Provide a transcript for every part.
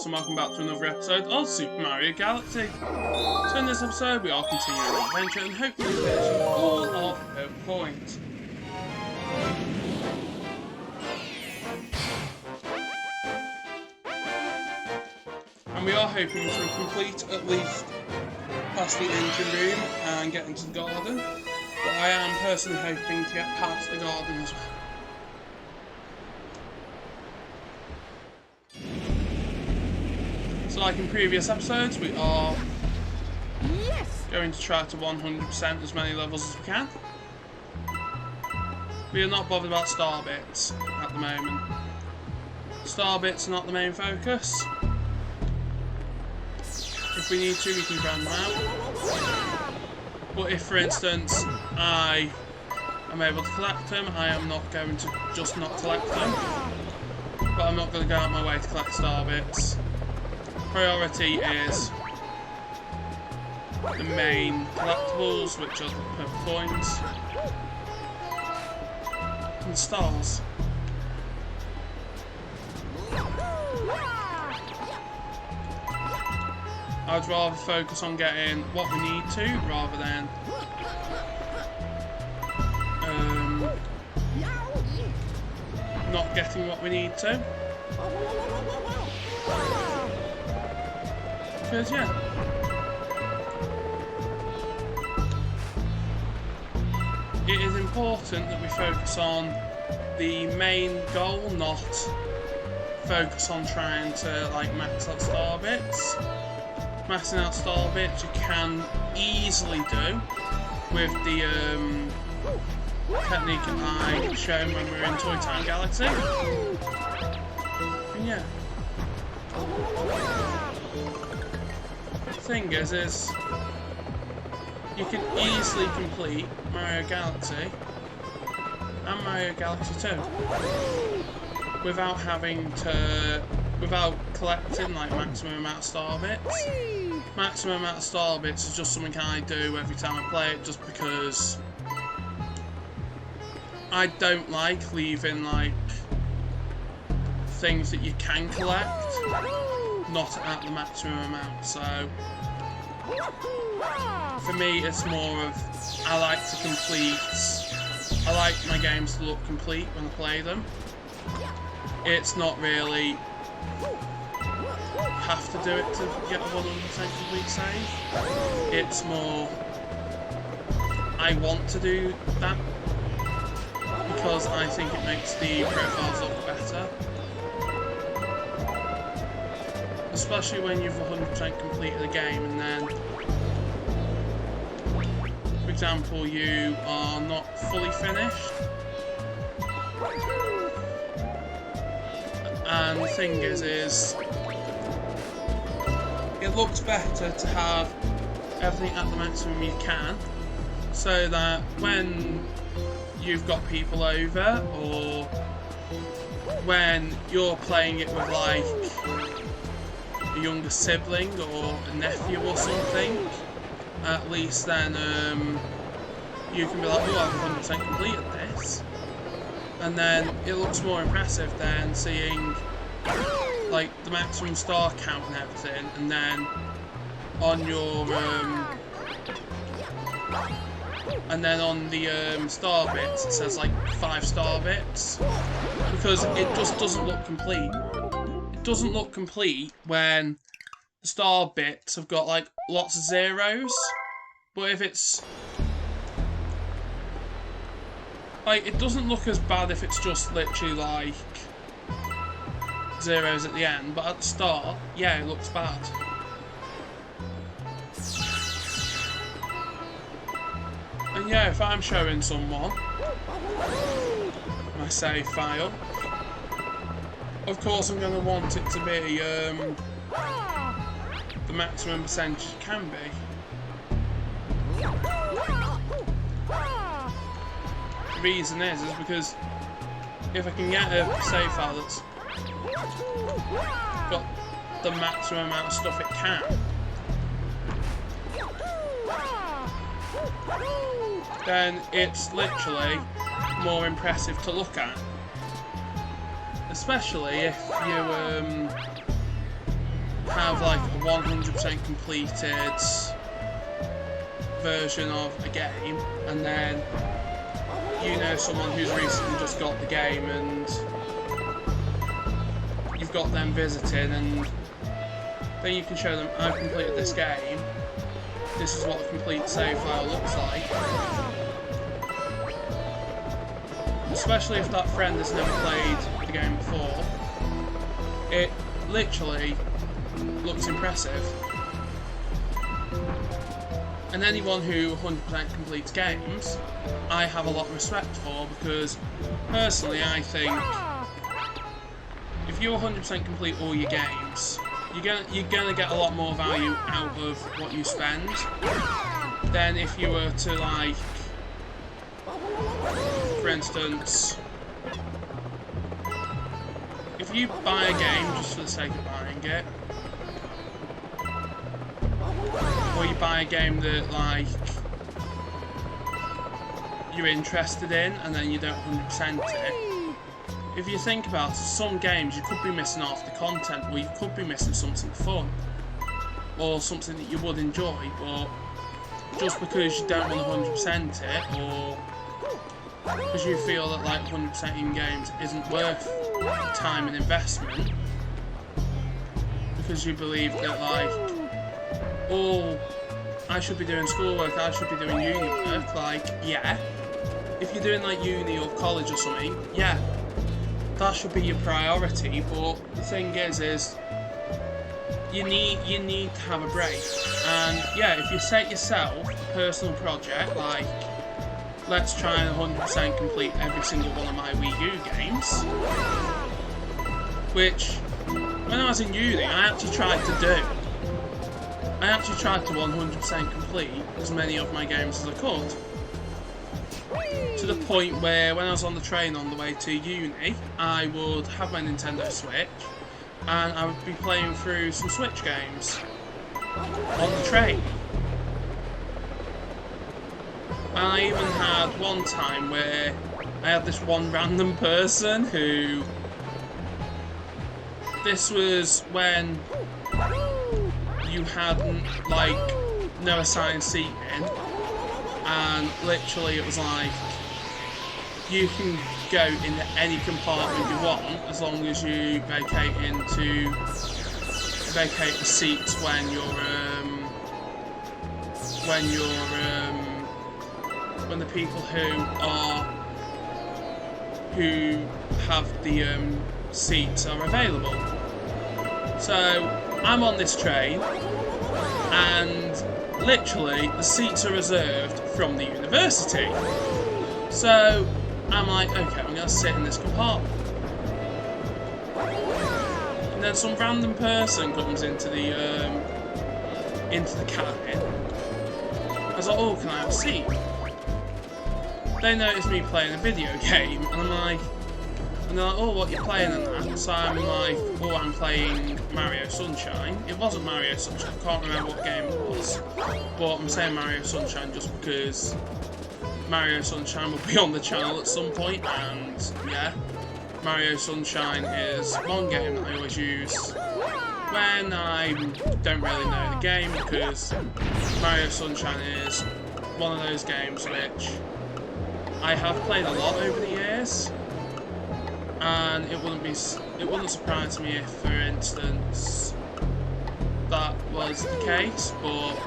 guys, and welcome back to another episode of Super Mario Galaxy. So in this episode we are continuing our adventure and hopefully finishing all of the points. And we are hoping to complete at least past the engine room and get into the garden. But I am personally hoping to get past the garden as well. So like in previous episodes, we are going to try to 100% as many levels as we can. We are not bothered about star bits at the moment. Star bits are not the main focus. If we need to, we can grind them out. But if, for instance, I am able to collect them, I am not going to just not collect them. But I'm not going to go out my way to collect star bits. Priority is the main collectibles, which are the purple coins and stars. I'd rather focus on getting what we need to rather than not getting what we need to. Because yeah, it is important that we focus on the main goal, not focus on trying to like max out star bits. Maxing out star bits you can easily do with the technique I showed when we were in Toy Time Galaxy. And yeah. The thing is you can easily complete Mario Galaxy and Mario Galaxy 2 without collecting like maximum amount of star bits. Maximum amount of star bits is just something I do every time I play it, just because I don't like leaving like things that you can collect not at the maximum amount. So for me it's more of I like my games to look complete when I play them. It's not really have to do it to get a 100% complete save. It's more I want to do that because I think it makes the profiles look better. Especially when you've 100% completed the game and then, for example, you are not fully finished. And the thing is it looks better to have everything at the maximum you can, so that when you've got people over or when you're playing it with like a younger sibling or a nephew or something, at least then you can be like, oh, I've 100% completed this. And then it looks more impressive than seeing like the maximum star count and everything, and then on your star bits it says like 5 star bits, because it just doesn't look complete. It doesn't look complete when the star bits have got like lots of zeros, but if it's like, it doesn't look as bad if it's just literally like zeros at the end, but at the start, yeah, it looks bad. And yeah, if I'm showing someone my save file, of course I'm going to want it to be the maximum percentage it can be. The reason is because if I can get a save file that's got the maximum amount of stuff it can, then it's literally more impressive to look at. Especially if you have like a 100% completed version of a game, and then you know someone who's recently just got the game and you've got them visiting, and then you can show them, I've completed this game, this is what the complete save file looks like. Especially if that friend has never played the game before, it literally looks impressive. And anyone who 100% completes games, I have a lot of respect for, because personally I think if you 100% complete all your games, you're gonna get a lot more value out of what you spend than if you were to, like, for instance, if you buy a game just for the sake of buying it, or you buy a game that, like, you're interested in and then you don't 100% it, if you think about it, some games you could be missing half the content, or you could be missing something fun, or something that you would enjoy, but just because you don't want to 100% it, or because you feel that, like, 100% in games isn't worth time and investment, because you believe that, like, oh, I should be doing schoolwork, I should be doing uni work, like, yeah, if you're doing, like, uni or college or something, yeah, that should be your priority, but the thing is you need to have a break. And yeah, if you set yourself a personal project, like, let's try and 100% complete every single one of my Wii U games, which, when I was in uni, I actually tried to do. I actually tried to 100% complete as many of my games as I could. To the point where, when I was on the train on the way to uni, I would have my Nintendo Switch, and I would be playing through some Switch games on the train. And I even had one time where I had this one random person who... This was when you hadn't, like, no assigned seating, and literally it was like, you can go into any compartment you want as long as you vacate the seats when the people who have the seats are available. So I'm on this train, and literally the seats are reserved from the university. So I'm like, okay, I'm going to sit in this compartment. And then some random person comes into the cabin. I was like, oh, can I have a seat? They noticed me playing a video game, and I'm like, and they're like, oh, what are you playing and that? So I'm like, oh, I'm playing Mario Sunshine. It wasn't Mario Sunshine, I can't remember what game it was. But I'm saying Mario Sunshine just because Mario Sunshine will be on the channel at some point, and yeah, Mario Sunshine is one game that I always use when I don't really know the game, because Mario Sunshine is one of those games which I have played a lot over the years, and it wouldn't surprise me if, for instance, that was the case. But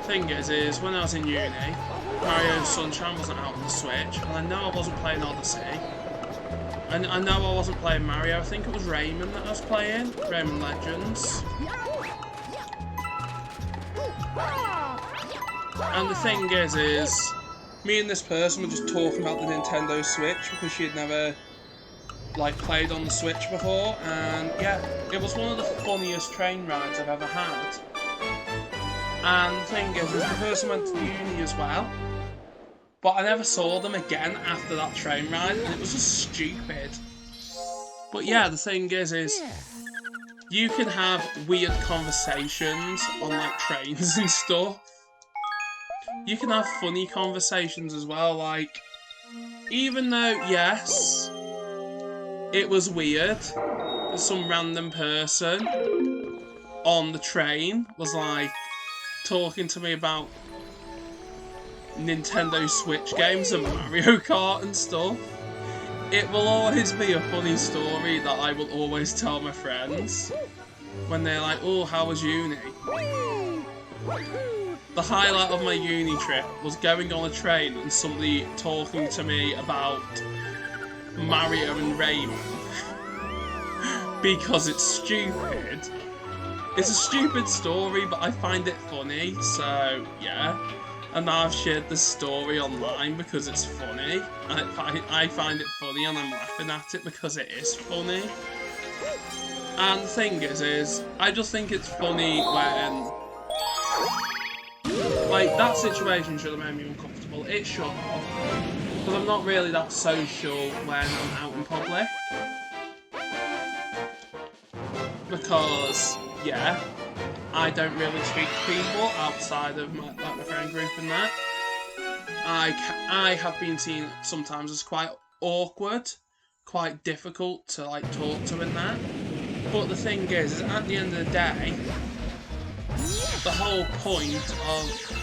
the thing is when I was in uni, Mario Sunshine wasn't out on the Switch, and I know I wasn't playing Odyssey, and I know I wasn't playing Mario. I think it was Rayman that I was playing, Rayman Legends. And the thing is me and this person were just talking about the Nintendo Switch because she had never, like, played on the Switch before, and yeah, it was one of the funniest train rides I've ever had. And the thing is the person went to uni as well, but I never saw them again after that train ride, and it was just stupid. But yeah, the thing is you can have weird conversations on, like, trains and stuff. You can have funny conversations as well, like, even though, yes, it was weird, there's some random person on the train was like talking to me about Nintendo Switch games and Mario Kart and stuff. It will always be a funny story that I will always tell my friends when they're like, oh, how was uni? The highlight of my uni trip was going on a train and somebody talking to me about Mario and Rayman. Because it's stupid. It's a stupid story, but I find it funny, so yeah. And now I've shared this story online because it's funny. I find it funny and I'm laughing at it because it is funny. And the thing is I just think it's funny when... like, that situation should have made me uncomfortable. It should have. Because I'm not really that social when I'm out in public. Because, yeah, I don't really speak to people outside of my friend group and that. I have been seen sometimes as quite awkward, quite difficult to like talk to and that. But the thing is at the end of the day, the whole point of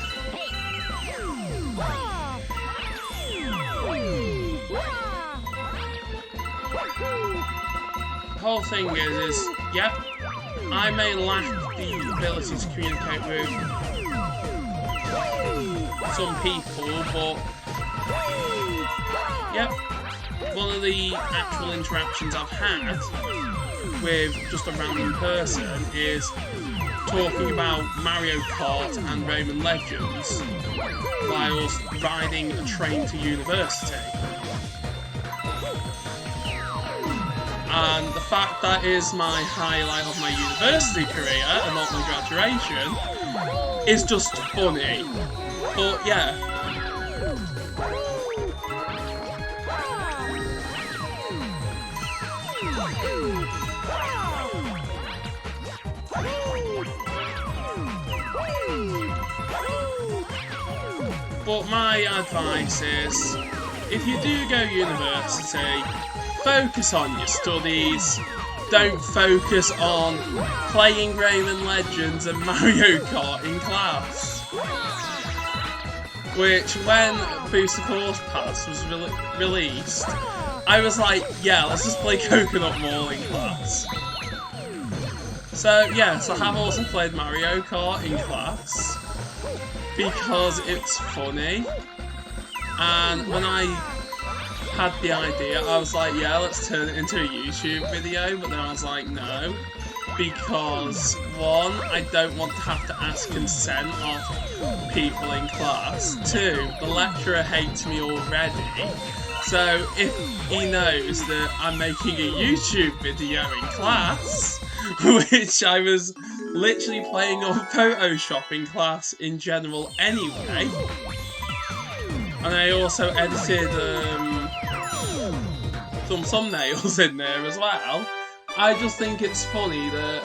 whole thing is, yep, I may lack the ability to communicate with some people, but yep, one of the actual interactions I've had with just a random person is talking about Mario Kart and Rayman Legends whilst riding a train to university. And the fact that is my highlight of my university career and not my graduation is just funny. But yeah. But my advice is, if you do go university, focus on your studies. Don't focus on playing Rayman Legends and Mario Kart in class. Which, when Booster Course Pass was released, I was like, yeah, let's just play Coconut Mall in class. So, yes, I have also played Mario Kart in class, because it's funny. And when I had the idea, I was like, yeah, let's turn it into a YouTube video, but then I was like, no, because one, I don't want to have to ask consent of people in class. Two, the lecturer hates me already, so if he knows that I'm making a YouTube video in class, which I was literally playing on Photoshop in class in general anyway, and I also edited some thumbnails in there as well. I just think it's funny that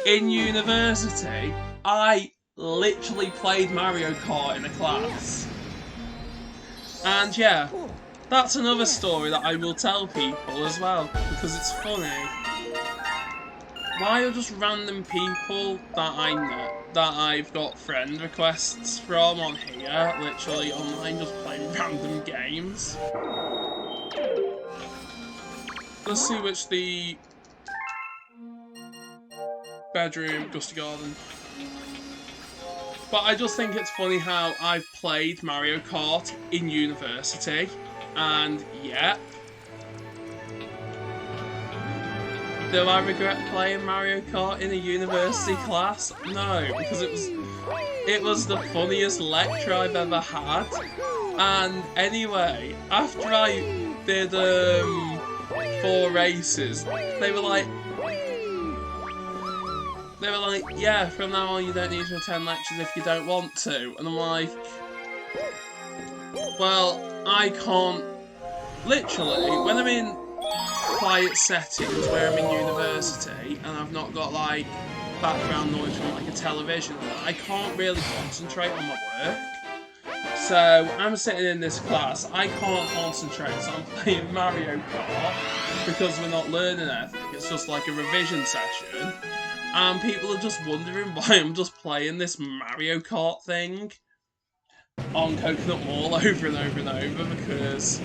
in university, I literally played Mario Kart in a class. And yeah, that's another story that I will tell people as well, because it's funny. Why are just random people that I know, that I've got friend requests from on here, literally online, just playing random games? Let's see which the bedroom, dusty garden. But I just think it's funny how I've played Mario Kart in university, and yeah. Do I regret playing Mario Kart in a university class? No, because it was the funniest lecture I've ever had. And anyway, after I did 4 races, they were like, yeah, from now on you don't need to attend lectures if you don't want to. And I'm like, well, I can't, literally, when I'm in quiet settings where I'm in university and I've not got like background noise from like a television, I can't really concentrate on my work. So I'm sitting in this class, I can't concentrate, so I'm playing Mario Kart because we're not learning anything, it's just like a revision session. And people are just wondering why I'm just playing this Mario Kart thing on Coconut Mall over and over and over because,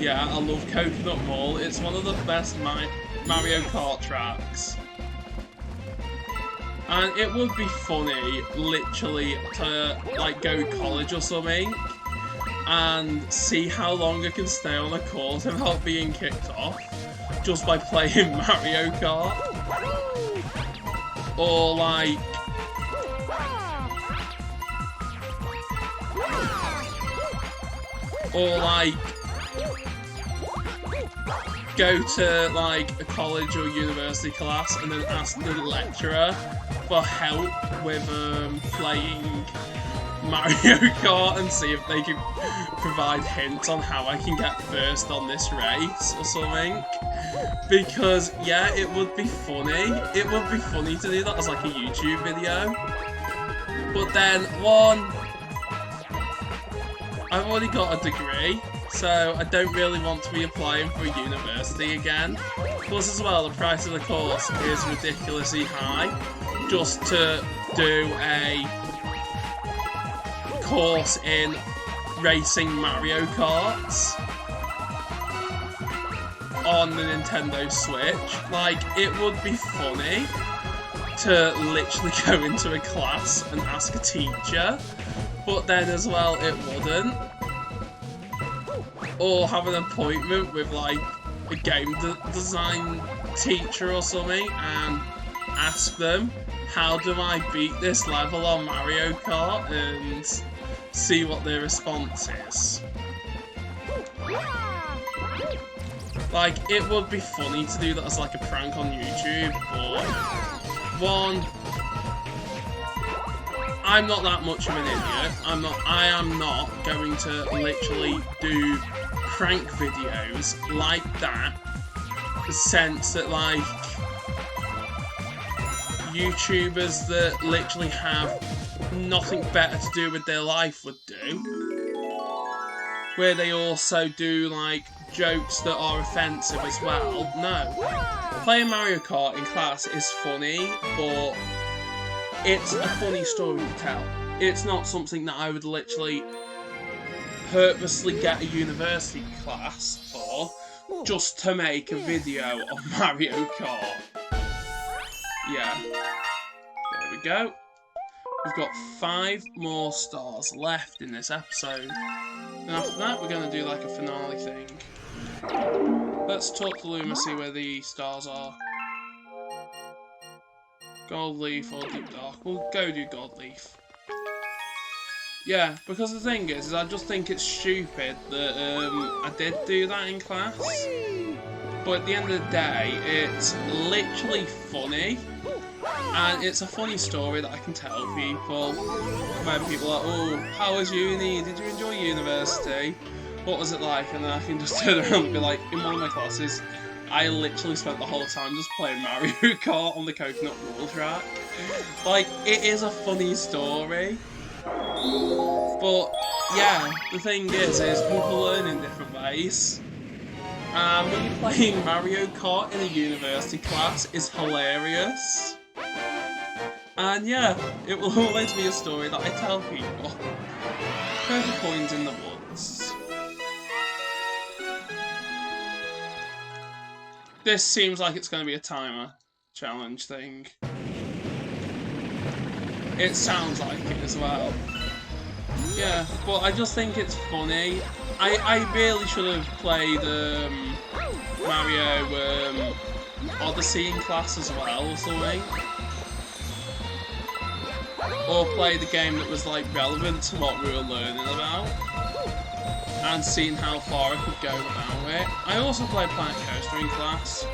yeah, I love Coconut Mall. It's one of the best Mario Kart tracks. And it would be funny, literally, to, like, go to college or something and see how long I can stay on a course without being kicked off just by playing Mario Kart. Or like go to like a college or university class and then ask the lecturer for help with playing Mario Kart and see if they can provide hints on how I can get first on this race or something. Because, yeah, it would be funny. It would be funny to do that as like a YouTube video. But then, one, I've already got a degree, so I don't really want to be applying for university again. Plus, as well, the price of the course is ridiculously high just to do a course in racing Mario Karts on the Nintendo Switch. Like, it would be funny to literally go into a class and ask a teacher, but then as well it wouldn't. Or have an appointment with like a game design teacher or something and ask them, how do I beat this level on Mario Kart, and see what their response is. Like, it would be funny to do that as like a prank on YouTube, but one, I'm not that much of an idiot. I am not going to literally do prank videos like that, the sense that like YouTubers that literally have nothing better to do with their life would do, where they also do like jokes that are offensive as well. No, playing Mario Kart in class is funny, but it's a funny story to tell. It's not something that I would literally purposely get a university class for just to make a video of Mario Kart. Yeah, there we go. We've got 5 more stars left in this episode. And after that, we're going to do like a finale thing. Let's talk to Luma, see where the stars are. Gold Leaf or Deep Dark. We'll go do Gold Leaf. Yeah, because the thing is I just think it's stupid that I did do that in class. But at the end of the day, it's literally funny. And it's a funny story that I can tell people. When people are like, oh, how was uni? Did you enjoy university? What was it like? And then I can just turn around and be like, in one of my classes, I literally spent the whole time just playing Mario Kart on the Coconut Mall track. Like, it is a funny story. But, yeah, the thing is people learn in different ways. And when you're playing Mario Kart in a university class, is hilarious. And yeah, it will always be a story that I tell people. Purple coins in the woods. This seems like it's going to be a timer challenge thing. It sounds like it as well. Yeah, but I just think it's funny. I really should have played Mario Odyssey in class as well or something. Or play the game that was like relevant to what we were learning about. And seeing how far I could go without it. I also played Planet Coaster in class.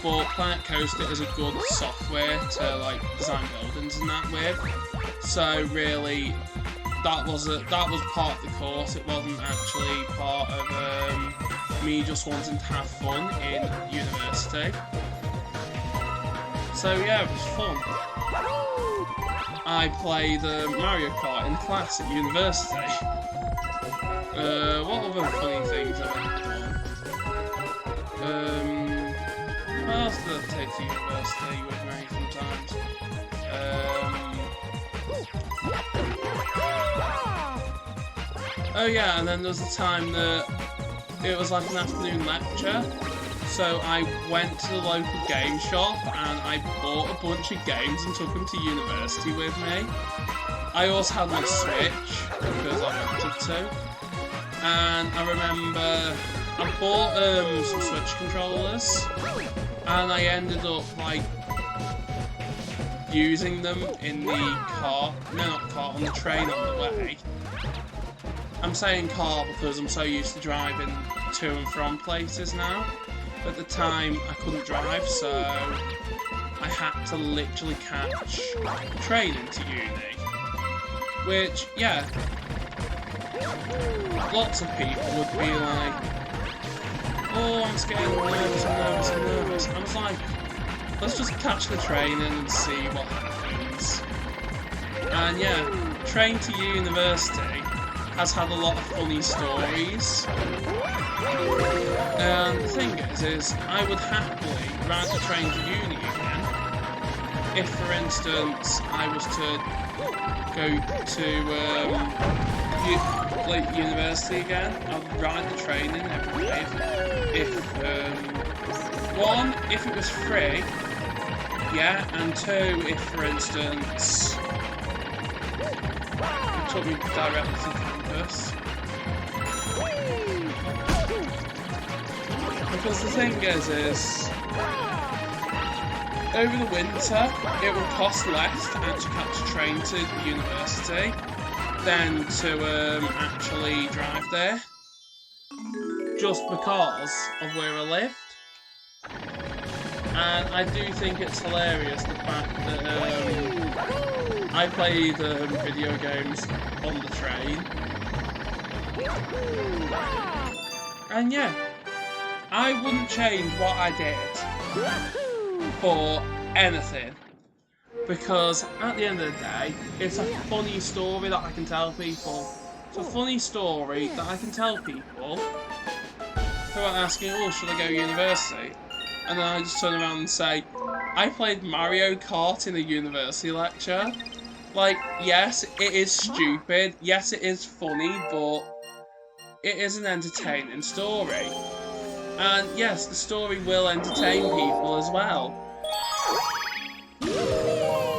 But Planet Coaster is a good software to like design buildings and that with. So really, that was part of the course. It wasn't actually part of me just wanting to have fun in university. So yeah, it was fun. I played Mario Kart in class at university. What other funny things have I done? What else did I take to university with me sometimes? Oh yeah, and then there was a time that it was like an afternoon lecture, so I went to the local game shop and I bought a bunch of games and took them to university with me. I also had my Switch, because I wanted to, and I remember I bought some Switch controllers, and I ended up like using them in the car, no not car, on the train on the way. I'm saying car because I'm so used to driving to and from places now. At the time I couldn't drive, so I had to literally catch a train into uni. Which, yeah, lots of people would be like, oh, I'm scared, I'm nervous. I was like, let's just catch the train in and see what happens. And yeah, train to university has had a lot of funny stories. And the thing is I would happily ride the train to uni again. If, for instance, I was to go to university again, I'd ride the train in every day. If one, if it was free, yeah, and two, if, for instance, it took me directly to campus. Because the thing is over the winter, it will cost less to actually catch a train to the university than to actually drive there, just because of where I lived. And I do think it's hilarious the fact that I played video games on the train. And yeah, I wouldn't change what I did for anything, because at the end of the day, it's a funny story that I can tell people. It's a funny story that I can tell people who are asking, oh, should I go to university? And then I just turn around and say, I played Mario Kart in a university lecture. Like, yes, it is stupid, yes, it is funny, but it is an entertaining story. And yes, the story will entertain people as well.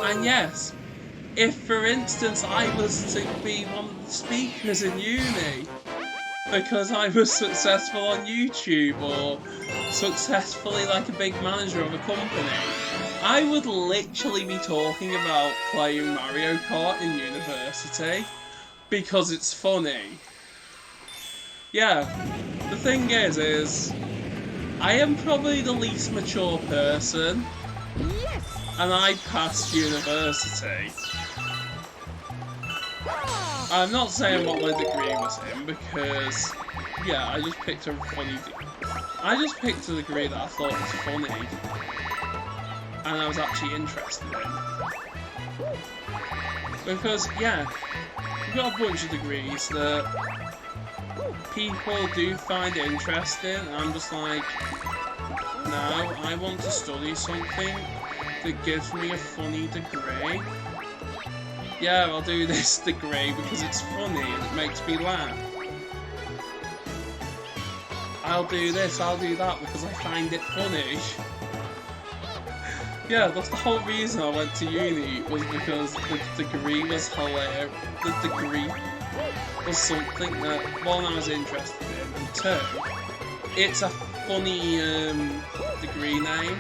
And yes, if for instance I was to be one of the speakers in uni, because I was successful on YouTube or successfully like a big manager of a company, I would literally be talking about playing Mario Kart in university because it's funny. Yeah, the thing is I am probably the least mature person, and I passed university. I'm not saying what my degree was in because, yeah, I just picked a funny I just picked a degree that I thought was funny and I was actually interested in. Because, yeah, we've got a bunch of degrees that people do find interesting, and I'm just like, no, I want to study something that gives me a funny degree. Yeah, I'll do this degree because it's funny and it makes me laugh. I'll do this, I'll do that because I find it funny. Yeah, that's the whole reason I went to uni, was because the degree was hilarious. The degree was something that, one, I was interested in, and two, it's a funny degree name.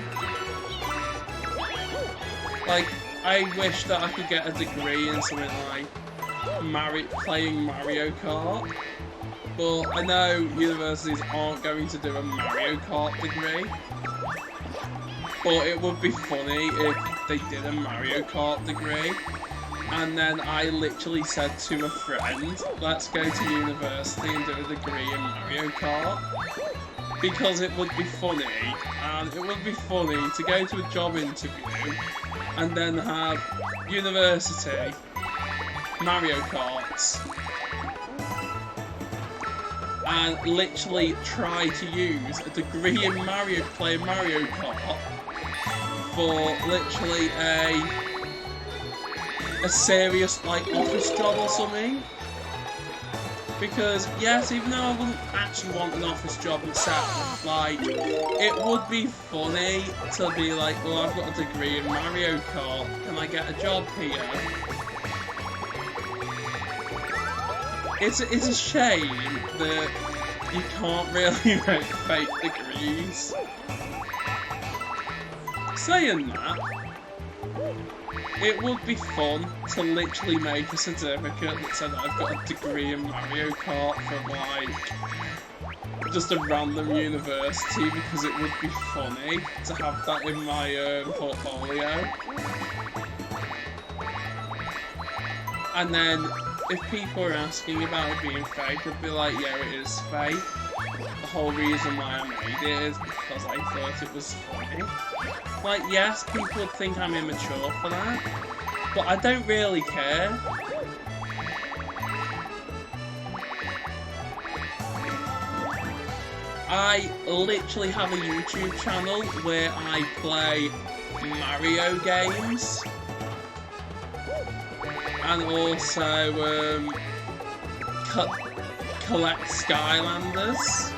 Like, I wish that I could get a degree in something like playing Mario Kart, but I know universities aren't going to do a Mario Kart degree. But it would be funny if they did a Mario Kart degree, and then I literally said to a friend, let's go to university and do a degree in Mario Kart. Because it would be funny, and it would be funny to go to a job interview and then have university Mario Karts. and literally try to use a degree in playing Mario Kart for literally a serious like office job or something. Because yes, even though I wouldn't actually want an office job myself, like it would be funny to be like, well, I've got a degree in Mario Kart, can I get a job here? It's a shame that you can't really make fake degrees. Saying that, it would be fun to literally make a certificate that said I've got a degree in Mario Kart from like just a random university, because it would be funny to have that in my portfolio. And then if people are asking about it being fake, I'd be like, yeah, it is fake. The whole reason why I made it is because I thought it was funny. Like, yes, people would think I'm immature for that, but I don't really care. I literally have a YouTube channel where I play Mario games. And also collect Skylanders.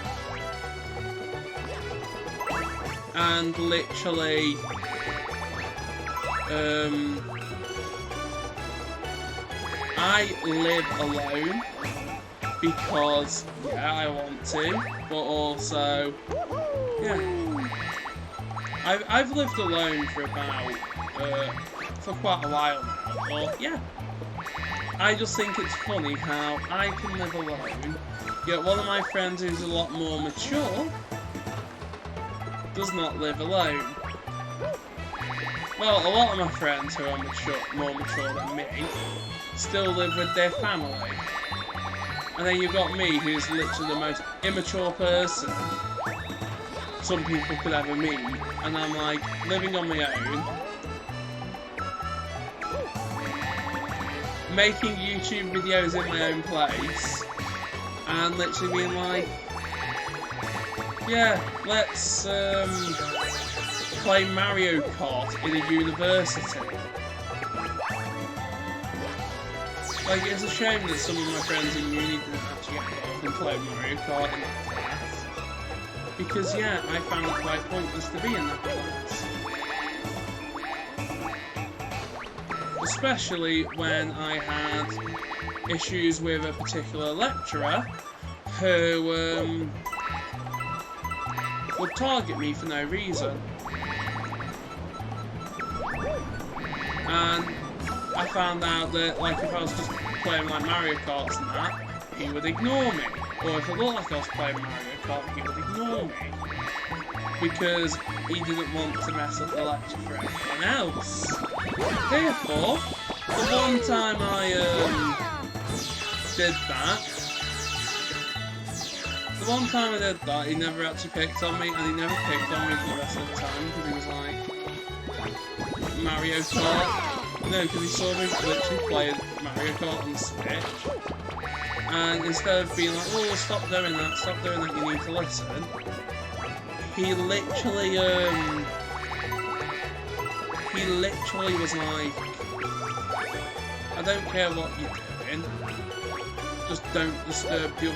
And literally I live alone because yeah, I want to, but also yeah, I've lived alone for about for quite a while now, but yeah, I just think it's funny how I can live alone, yet one of my friends who's a lot more mature does not live alone. Well, a lot of my friends who are more mature than me still live with their family. And then you've got me, who's literally the most immature person some people could ever meet. And I'm like, living on my own, making YouTube videos in my own place, and literally being like, yeah, let's play Mario Kart in a university. Like, it's a shame that some of my friends in uni didn't actually get involved in playing Mario Kart in that class. Because, yeah, I found it quite pointless to be in that class. Especially when I had issues with a particular lecturer who would target me for no reason. And I found out that, like, if I was just playing like Mario Karts and that, he would ignore me. Or if it looked like I was playing Mario Kart, he would ignore me. Because he didn't want to mess up the lecture for everyone else. Therefore, the one time I did that, he never actually picked on me, and he never picked on me for the rest of the time, because he was like, Mario Kart? No, because he saw me literally playing Mario Kart on the Switch, and instead of being like, oh, stop doing that, you need to listen, he literally was like, I don't care what you're doing, just don't disturb the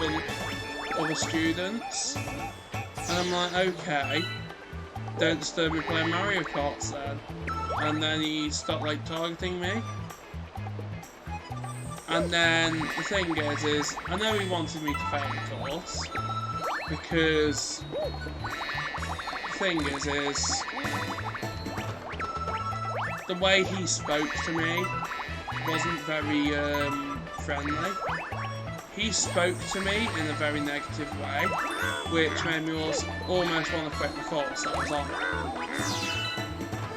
other students. And I'm like, okay, don't disturb me playing Mario Kart then. And then he stopped like targeting me. And then the thing is I know he wanted me to fail the course, because the thing is the way he spoke to me wasn't very friendly. He spoke to me in a very negative way, which made me almost want to quit the course that I was on.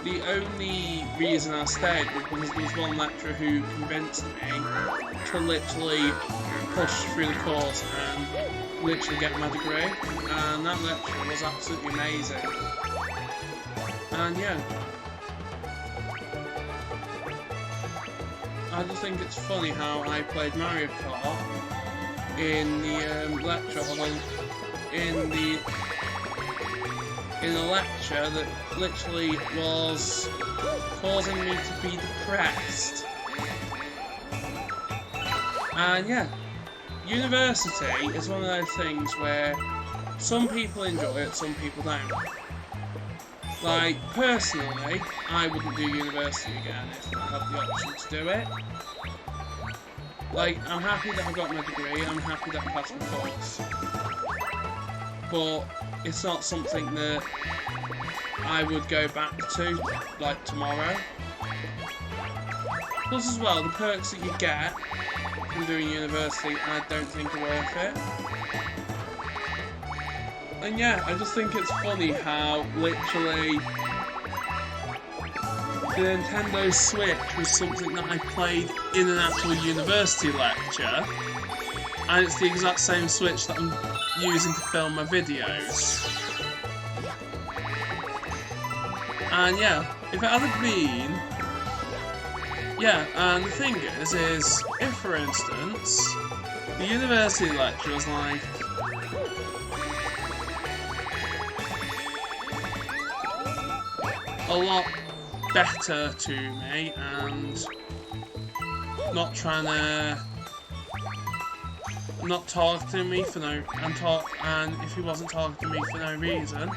The only reason I stayed was because there was one lecturer who convinced me to literally push through the course and literally get my degree, and that lecturer was absolutely amazing. And yeah, I just think it's funny how I played Mario Kart in the lecture, in a lecture that literally was causing me to be depressed. And yeah, university is one of those things where some people enjoy it, some people don't. Like, personally, I wouldn't do university again if I had the option to do it. Like, I'm happy that I got my degree, I'm happy that I passed my course. But it's not something that I would go back to, like, tomorrow. Plus as well, the perks that you get from doing university, I don't think are worth it. And yeah, I just think it's funny how literally the Nintendo Switch was something that I played in an actual university lecture, and it's the exact same Switch that I'm using to film my videos. And yeah, if it hadn't been... Yeah, and the thing is if for instance, the university lecture was like, a lot better to me and not targeting me for no and if he wasn't targeting me for no reason,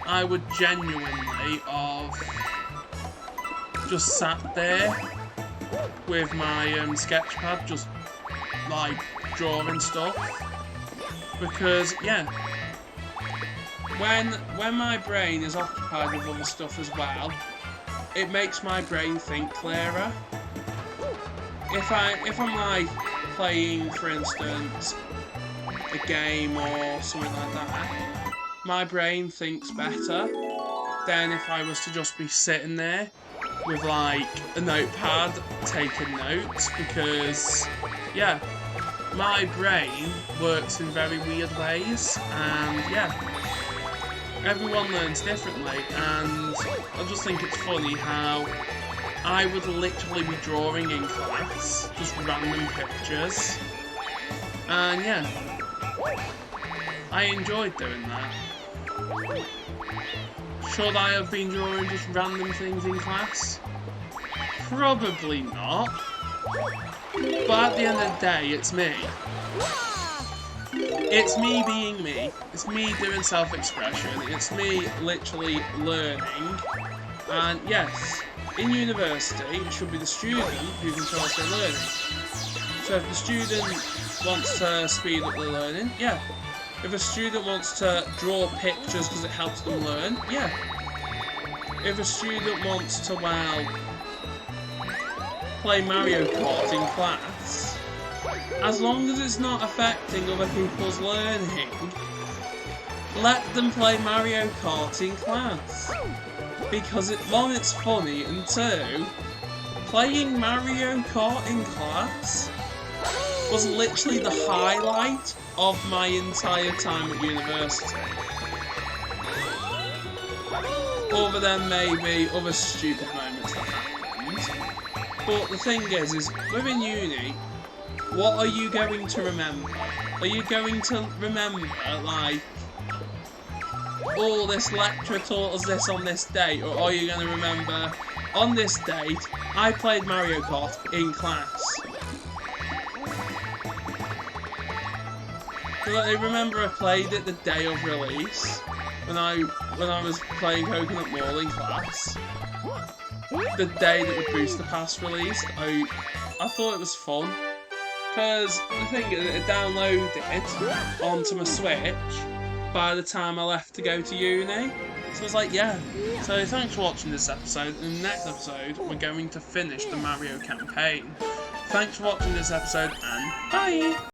I would genuinely have just sat there with my sketch pad just like drawing stuff, because yeah, when my brain is occupied with other stuff as well, it makes my brain think clearer. If I'm like playing, for instance, a game or something like that, my brain thinks better than if I was to just be sitting there with like a notepad taking notes, because yeah, my brain works in very weird ways, and yeah, everyone learns differently, and I just think it's funny how I would literally be drawing in class, just random pictures, and yeah, I enjoyed doing that. Should I have been drawing just random things in class? Probably not, but at the end of the day, it's me. It's me being me, it's me doing self-expression, it's me literally learning, and yes, in university it should be the student who controls their learning. So if the student wants to speed up their learning, yeah. If a student wants to draw pictures because it helps them learn, yeah. If a student wants to, well, play Mario Kart in class, as long as it's not affecting other people's learning, let them play Mario Kart in class. Because one, it's funny, and two, playing Mario Kart in class was literally the highlight of my entire time at university. Other than maybe other stupid moments that happened. But the thing is within uni, what are you going to remember? Are you going to remember, like, oh, this lecturer taught us this on this date? Or are you going to remember, on this date, I played Mario Kart in class? I remember I played it the day of release, when I was playing Coconut Mall in class. The day that the Booster Pass released, I thought it was fun. Because the thing is, I downloaded it onto my Switch by the time I left to go to uni. So I was like, yeah. So thanks for watching this episode. In the next episode, we're going to finish the Mario campaign. Thanks for watching this episode, and bye!